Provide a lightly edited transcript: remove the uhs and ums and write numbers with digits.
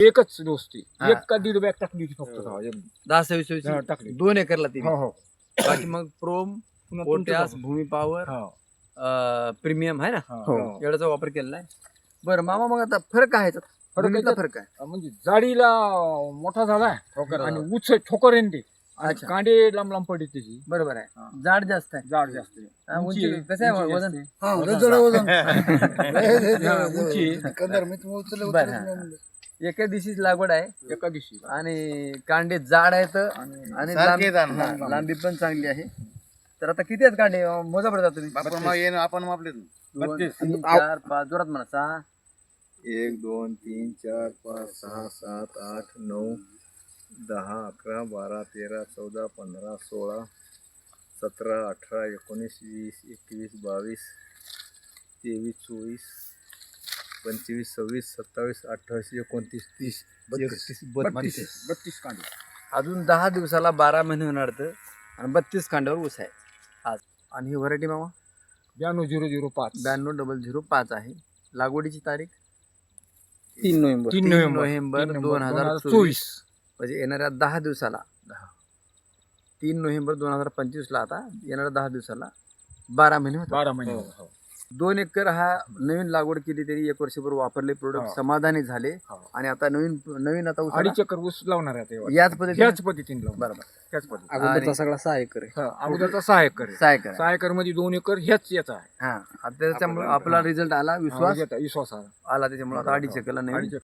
एकच डोस ती हा. 1 का 1.5 बॅग टाकली होती फक्त तेव्हा जमिनीत. 10-26 टाकली 2 एकरला ती हो हो बाकी मग प्रोम पुन्हा पोटॅश तुमचं भूमी पॉवर हो प्रीमियम आहे ना हो. एवढाचा वापर केलेला आहे. बरं मामा मग आता फरक काय आहे याच्यात? फरक जमिनीतला याच्यात- फरक आहे म्हणजे जाडीला मोठा झालाय ठोकर आणि झाला. उच ठोकर येते आणि अच्छा. कांडे लांब लांब पडते त्याची बरोबर हा. आहे जाड जास्त आहे जाड जास्त आहे. उंची उंची कसं आहे उंची वजन? जास्त हा, आहे. लय जड वजन. हा, उंची कंदार मी तुम्ही उचललं बरं, उचलत हा. नाही म्हणलं. एका दिवशीच लागवड आहे एका दिवशी आणि कांडे जाड आहेत आणि सारखे लांबी पण चांगली आहे. तर आता किती आहेत कांडे मोजा पडतात तुम्ही? आपण मापले 32. 3, 4, 5 जोरात म्हणा 6 1 2 3 4 5 6 7 8 9 10 11 12 13 14 15 16 17 18 19 20 21 22 23 24 25 26 27 28 29 30 31 32 32 कांडे अजून 10 दिवसाला 12 महिने होणार तर आणि 32 कांड्यावर ऊस आहे आज. आणि ही व्हरायटी मामा 92005 920005 आहे. लागवडीची तारीख 3 नोव्हेंबर 3 नोव्हेंबर 2024 म्हणजे येणाऱ्या 10 दिवसाला 3 नोव्हेंबर 2025 ला आता येणाऱ्या 10 दिवसाला 12 महिने होतात. 12 महिने हो. 2 एकर हा नवीन लागवड केली तरी 1 वर्षभर वापरले प्रोडक्ट हो. समाधानी झाले हो. आणि आता नवीन आता ऊसाला 2.5 एकर ऊस लावणार आहे तेव्हा याच पद्धतीने ह्याच पद्धतीने लावणार बरोबर ह्याच पद्धतीने अगोदरचा सगळा 6 एकर आहे. अगोदरचा 6 एकर आहे. 6 एकर 6 एकर मध्ये 2 एकर ह्याच याचा आहे हा आता त्याच्यामुळे आपला रिझल्ट आला विश्वास विश्वास आहे आला त्याच्यामुळे आता 2.5 एकरला नवीन 2.5